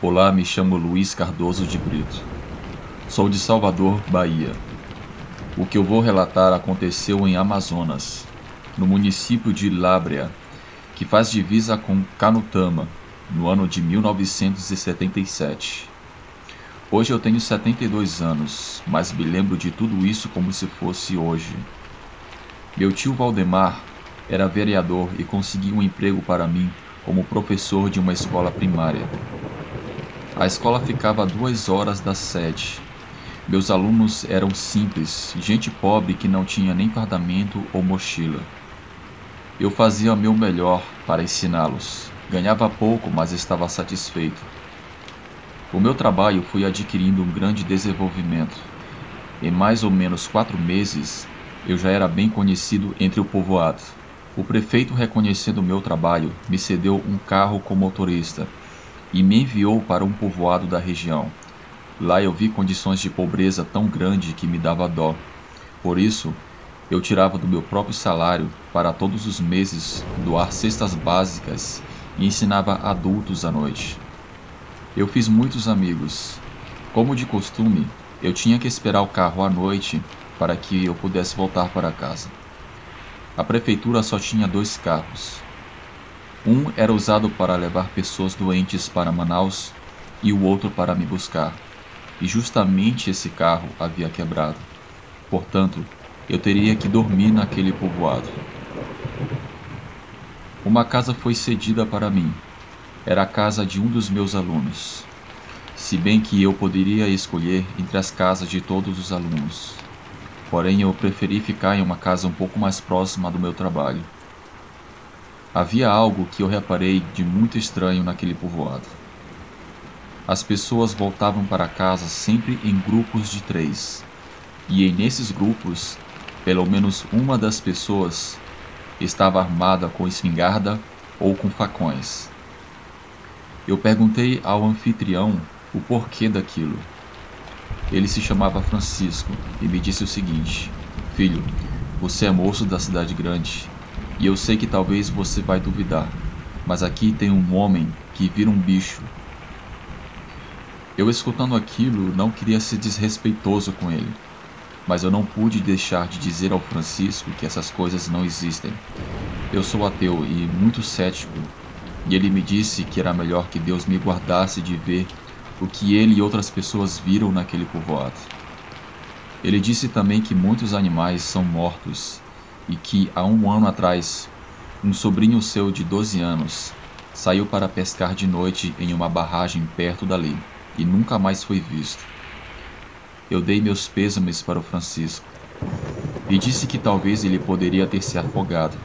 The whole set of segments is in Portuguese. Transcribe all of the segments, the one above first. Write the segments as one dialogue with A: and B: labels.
A: Olá, me chamo Luiz Cardoso de Brito. Sou de Salvador, Bahia. O que eu vou relatar aconteceu em Amazonas, no município de Lábrea, que faz divisa com Canutama, no ano de 1977. Hoje eu tenho 72 anos, mas me lembro de tudo isso como se fosse hoje. Meu tio Valdemar era vereador e conseguiu um emprego para mim como professor de uma escola primária. A escola ficava a 2 horas da sede. Meus alunos eram simples, gente pobre que não tinha nem fardamento ou mochila. Eu fazia o meu melhor para ensiná-los. Ganhava pouco, mas estava satisfeito. O meu trabalho foi adquirindo um grande desenvolvimento. Em mais ou menos 4 meses, eu já era bem conhecido entre o povoado. O prefeito, reconhecendo o meu trabalho, me cedeu um carro com motorista e me enviou para um povoado da região. Lá eu vi condições de pobreza tão grande que me dava dó. Por isso, eu tirava do meu próprio salário para todos os meses doar cestas básicas e ensinava adultos à noite. Eu fiz muitos amigos. Como de costume, eu tinha que esperar o carro à noite para que eu pudesse voltar para casa. A prefeitura só tinha 2 carros. Um era usado para levar pessoas doentes para Manaus e o outro para me buscar. E justamente esse carro havia quebrado. Portanto, eu teria que dormir naquele povoado. Uma casa foi cedida para mim. Era a casa de um dos meus alunos. Se bem que eu poderia escolher entre as casas de todos os alunos. Porém, eu preferi ficar em uma casa um pouco mais próxima do meu trabalho. Havia algo que eu reparei de muito estranho naquele povoado. As pessoas voltavam para casa sempre em grupos de 3. E nesses grupos, pelo menos uma das pessoas estava armada com espingarda ou com facões. Eu perguntei ao anfitrião o porquê daquilo. Ele se chamava Francisco e me disse o seguinte: "Filho, você é moço da cidade grande e eu sei que talvez você vai duvidar, mas aqui tem um homem que vira um bicho." Eu, escutando aquilo, não queria ser desrespeitoso com ele, mas eu não pude deixar de dizer ao Francisco que essas coisas não existem. Eu sou ateu e muito cético, e ele me disse que era melhor que Deus me guardasse de ver o que ele e outras pessoas viram naquele povoado. Ele disse também que muitos animais são mortos e que há 1 ano atrás, um sobrinho seu de 12 anos saiu para pescar de noite em uma barragem perto dali e nunca mais foi visto. Eu dei meus pêsames para o Francisco e disse que talvez ele poderia ter se afogado,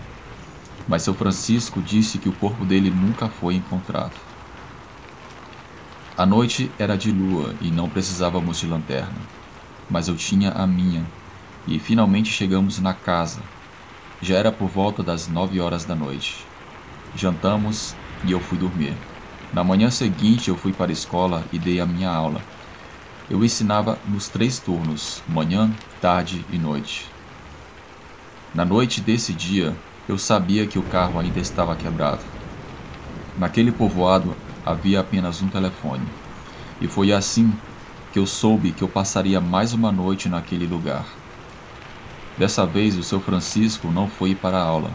A: mas seu Francisco disse que o corpo dele nunca foi encontrado. A noite era de lua e não precisávamos de lanterna, mas eu tinha a minha, e finalmente chegamos na casa. Já era por volta das 9 horas da noite. Jantamos e eu fui dormir. Na manhã seguinte eu fui para a escola e dei a minha aula. Eu ensinava nos 3 turnos, manhã, tarde e noite. Na noite desse dia, eu sabia que o carro ainda estava quebrado. Naquele povoado havia apenas um telefone, e foi assim que eu soube que eu passaria mais uma noite naquele lugar. Dessa vez o seu Francisco não foi para a aula,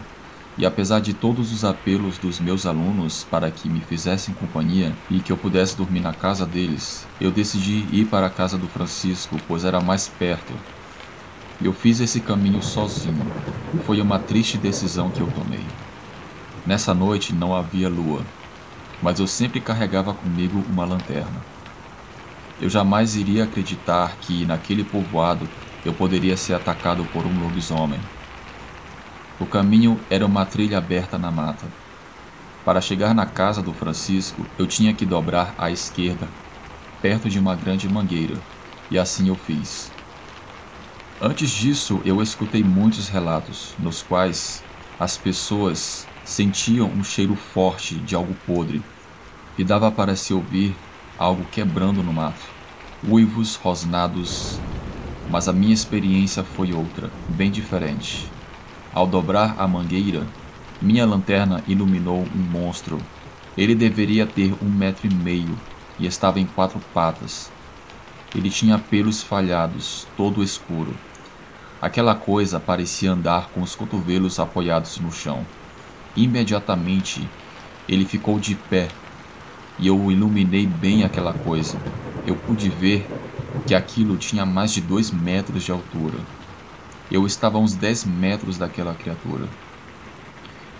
A: e apesar de todos os apelos dos meus alunos para que me fizessem companhia e que eu pudesse dormir na casa deles, eu decidi ir para a casa do Francisco, pois era mais perto. Eu fiz esse caminho sozinho, e foi uma triste decisão que eu tomei. Nessa noite não havia lua, mas eu sempre carregava comigo uma lanterna. Eu jamais iria acreditar que naquele povoado eu poderia ser atacado por um lobisomem. O caminho era uma trilha aberta na mata. Para chegar na casa do Francisco, eu tinha que dobrar à esquerda, perto de uma grande mangueira, e assim eu fiz. Antes disso, eu escutei muitos relatos, nos quais as pessoas sentiam um cheiro forte de algo podre, e dava para se ouvir algo quebrando no mato, uivos rosnados, mas a minha experiência foi outra, bem diferente. Ao dobrar a mangueira, minha lanterna iluminou um monstro. Ele deveria ter 1,5 metros, e estava em 4 patas. Ele tinha pelos falhados, todo escuro. Aquela coisa parecia andar com os cotovelos apoiados no chão. Imediatamente, ele ficou de pé e eu iluminei bem aquela coisa. Eu pude ver que aquilo tinha mais de 2 metros de altura. Eu estava a uns 10 metros daquela criatura.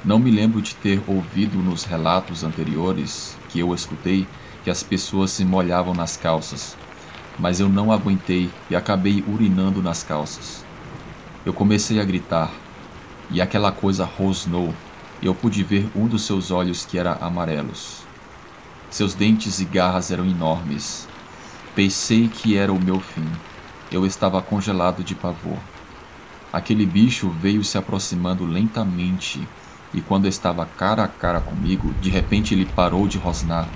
A: Não me lembro de ter ouvido nos relatos anteriores que eu escutei que as pessoas se molhavam nas calças, mas eu não aguentei e acabei urinando nas calças. Eu comecei a gritar, e aquela coisa rosnou, e eu pude ver um dos seus olhos que era amarelos. Seus dentes e garras eram enormes. Pensei que era o meu fim. Eu estava congelado de pavor. Aquele bicho veio se aproximando lentamente, e quando estava cara a cara comigo, de repente ele parou de rosnar.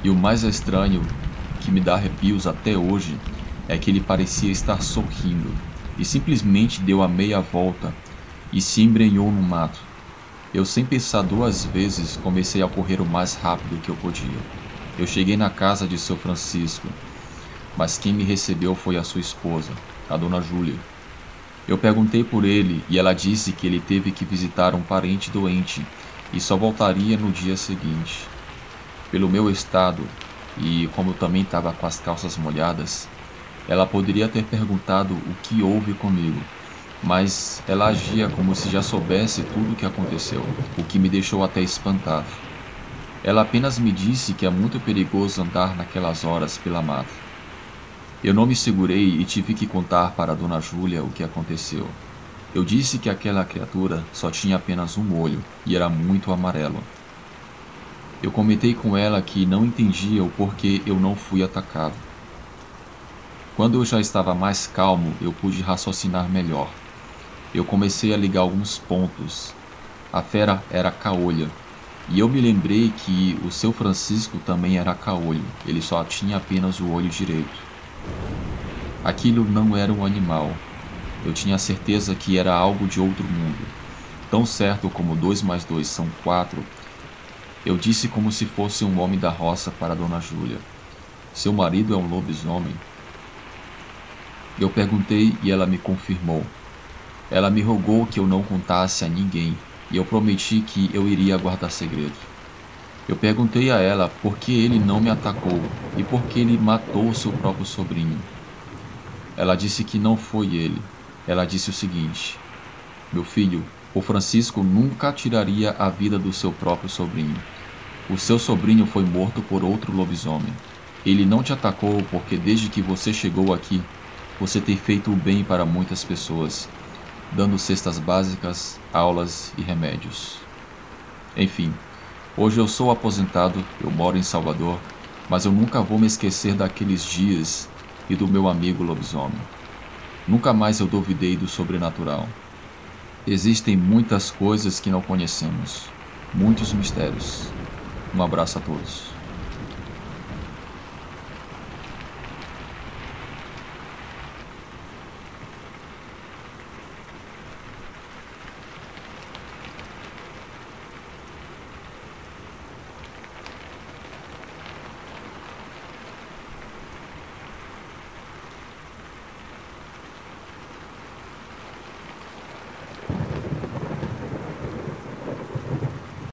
A: E o mais estranho, que me dá arrepios até hoje, é que ele parecia estar sorrindo, e simplesmente deu a meia volta e se embrenhou no mato. Eu, sem pensar 2 vezes, comecei a correr o mais rápido que eu podia. Eu cheguei na casa de seu Francisco, mas quem me recebeu foi a sua esposa, a dona Júlia. Eu perguntei por ele e ela disse que ele teve que visitar um parente doente e só voltaria no dia seguinte. Pelo meu estado, e como eu também estava com as calças molhadas, ela poderia ter perguntado o que houve comigo, mas ela agia como se já soubesse tudo o que aconteceu, o que me deixou até espantado. Ela apenas me disse que é muito perigoso andar naquelas horas pela mata. Eu não me segurei e tive que contar para a dona Júlia o que aconteceu. Eu disse que aquela criatura só tinha apenas um olho e era muito amarelo. Eu comentei com ela que não entendia o porquê eu não fui atacado. Quando eu já estava mais calmo, eu pude raciocinar melhor. Eu comecei a ligar alguns pontos. A fera era caolha, e eu me lembrei que o seu Francisco também era caolho, ele só tinha apenas o olho direito. Aquilo não era um animal. Eu tinha certeza que era algo de outro mundo. Tão certo como 2 mais 2 são 4, eu disse como se fosse um homem da roça para Dona Júlia. Seu marido é um lobisomem? Eu perguntei e ela me confirmou. Ela me rogou que eu não contasse a ninguém, e eu prometi que eu iria guardar segredo. Eu perguntei a ela por que ele não me atacou e por que ele matou seu próprio sobrinho. Ela disse que não foi ele. Ela disse o seguinte: meu filho, o Francisco nunca tiraria a vida do seu próprio sobrinho. O seu sobrinho foi morto por outro lobisomem. Ele não te atacou porque desde que você chegou aqui, você tem feito o bem para muitas pessoas, dando cestas básicas, aulas e remédios. Enfim, hoje eu sou aposentado, eu moro em Salvador, mas eu nunca vou me esquecer daqueles dias e do meu amigo lobisomem. Nunca mais eu duvidei do sobrenatural. Existem muitas coisas que não conhecemos, muitos mistérios. Um abraço a todos.